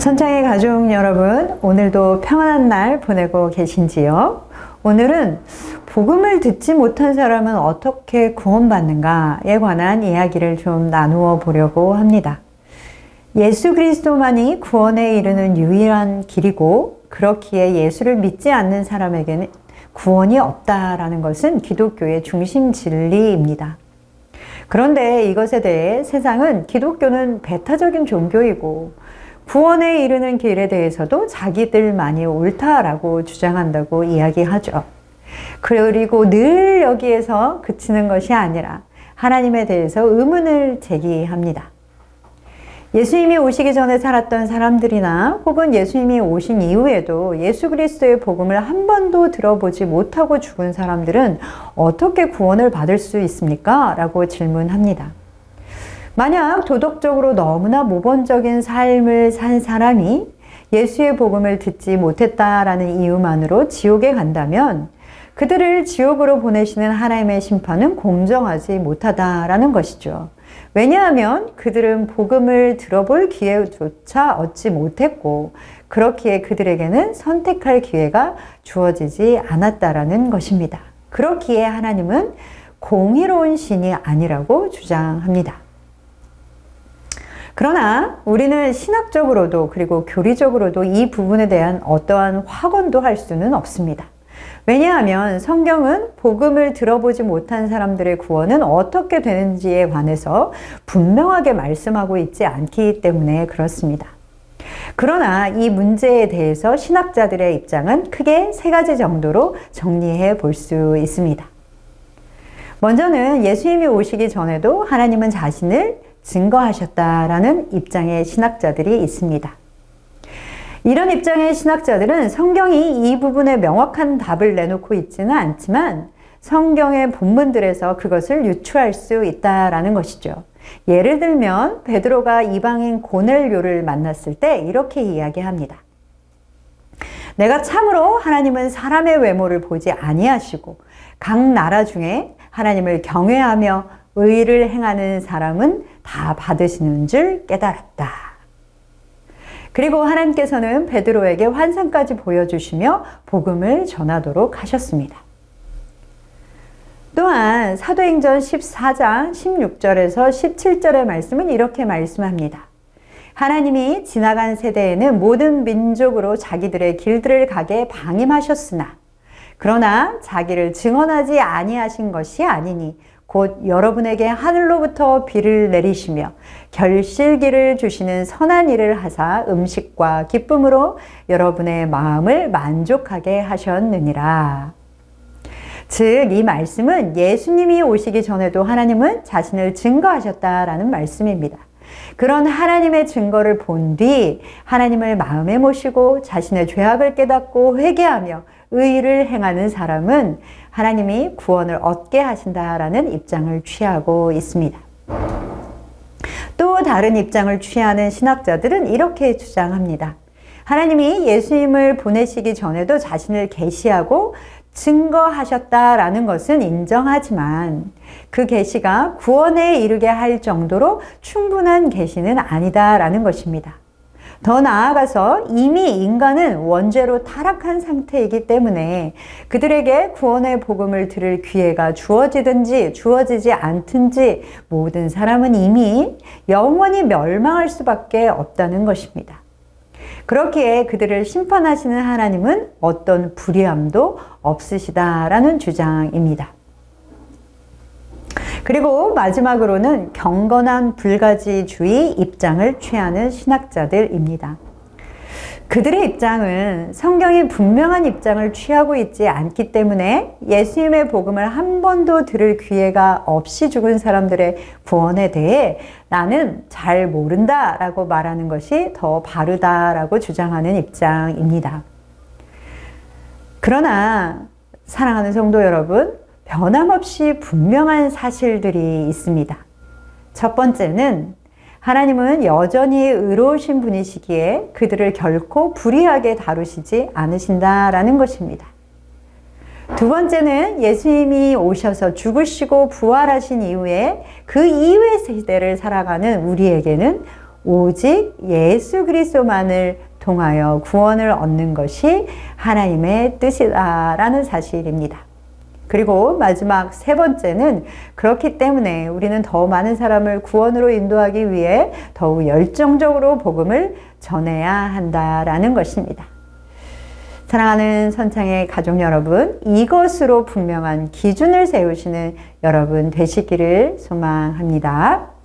선창의 가족 여러분, 오늘도 평안한 날 보내고 계신지요? 오늘은 복음을 듣지 못한 사람은 어떻게 구원받는가에 관한 이야기를 좀 나누어 보려고 합니다. 예수 그리스도만이 구원에 이르는 유일한 길이고, 그렇기에 예수를 믿지 않는 사람에게는 구원이 없다라는 것은 기독교의 중심 진리입니다. 그런데 이것에 대해 세상은 기독교는 배타적인 종교이고 구원에 이르는 길에 대해서도 자기들만이 옳다라고 주장한다고 이야기하죠. 그리고 늘 여기에서 그치는 것이 아니라 하나님에 대해서 의문을 제기합니다. 예수님이 오시기 전에 살았던 사람들이나 혹은 예수님이 오신 이후에도 예수 그리스도의 복음을 한 번도 들어보지 못하고 죽은 사람들은 어떻게 구원을 받을 수 있습니까? 라고 질문합니다. 만약 도덕적으로 너무나 모범적인 삶을 산 사람이 예수의 복음을 듣지 못했다라는 이유만으로 지옥에 간다면 그들을 지옥으로 보내시는 하나님의 심판은 공정하지 못하다라는 것이죠. 왜냐하면 그들은 복음을 들어볼 기회조차 얻지 못했고, 그렇기에 그들에게는 선택할 기회가 주어지지 않았다라는 것입니다. 그렇기에 하나님은 공의로운 신이 아니라고 주장합니다. 그러나 우리는 신학적으로도 그리고 교리적으로도 이 부분에 대한 어떠한 확언도 할 수는 없습니다. 왜냐하면 성경은 복음을 들어보지 못한 사람들의 구원은 어떻게 되는지에 관해서 분명하게 말씀하고 있지 않기 때문에 그렇습니다. 그러나 이 문제에 대해서 신학자들의 입장은 크게 세 가지 정도로 정리해 볼 수 있습니다. 먼저는 예수님이 오시기 전에도 하나님은 자신을 증거하셨다라는 입장의 신학자들이 있습니다. 이런 입장의 신학자들은 성경이 이 부분에 명확한 답을 내놓고 있지는 않지만 성경의 본문들에서 그것을 유추할 수 있다라는 것이죠. 예를 들면 베드로가 이방인 고넬료를 만났을 때 이렇게 이야기합니다. 내가 참으로 하나님은 사람의 외모를 보지 아니하시고 각 나라 중에 하나님을 경외하며 의를 행하는 사람은 다 받으시는 줄 깨달았다. 그리고 하나님께서는 베드로에게 환상까지 보여주시며 복음을 전하도록 하셨습니다. 또한 사도행전 14장 16절에서 17절의 말씀은 이렇게 말씀합니다. 하나님이 지나간 세대에는 모든 민족으로 자기들의 길들을 가게 방임하셨으나 그러나 자기를 증언하지 아니하신 것이 아니니 곧 여러분에게 하늘로부터 비를 내리시며 결실기를 주시는 선한 일을 하사 음식과 기쁨으로 여러분의 마음을 만족하게 하셨느니라. 즉, 이 말씀은 예수님이 오시기 전에도 하나님은 자신을 증거하셨다라는 말씀입니다. 그런 하나님의 증거를 본 뒤 하나님을 마음에 모시고 자신의 죄악을 깨닫고 회개하며 의를 행하는 사람은 하나님이 구원을 얻게 하신다라는 입장을 취하고 있습니다. 또 다른 입장을 취하는 신학자들은 이렇게 주장합니다. 하나님이 예수님을 보내시기 전에도 자신을 계시하고 증거하셨다라는 것은 인정하지만 그 계시가 구원에 이르게 할 정도로 충분한 계시는 아니다라는 것입니다. 더 나아가서 이미 인간은 원죄로 타락한 상태이기 때문에 그들에게 구원의 복음을 들을 기회가 주어지든지 주어지지 않든지 모든 사람은 이미 영원히 멸망할 수밖에 없다는 것입니다. 그렇기에 그들을 심판하시는 하나님은 어떤 불의함도 없으시다라는 주장입니다. 그리고 마지막으로는 경건한 불가지주의 입장을 취하는 신학자들입니다. 그들의 입장은 성경이 분명한 입장을 취하고 있지 않기 때문에 예수님의 복음을 한 번도 들을 기회가 없이 죽은 사람들의 구원에 대해 나는 잘 모른다라고 말하는 것이 더 바르다라고 주장하는 입장입니다. 그러나 사랑하는 성도 여러분, 변함없이 분명한 사실들이 있습니다. 첫 번째는 하나님은 여전히 의로우신 분이시기에 그들을 결코 불의하게 다루시지 않으신다라는 것입니다. 두 번째는 예수님이 오셔서 죽으시고 부활하신 이후에 그 이후의 세대를 살아가는 우리에게는 오직 예수 그리스도만을 통하여 구원을 얻는 것이 하나님의 뜻이다라는 사실입니다. 그리고 마지막 세 번째는 그렇기 때문에 우리는 더 많은 사람을 구원으로 인도하기 위해 더욱 열정적으로 복음을 전해야 한다라는 것입니다. 사랑하는 선창의 가족 여러분, 이것으로 분명한 기준을 세우시는 여러분 되시기를 소망합니다.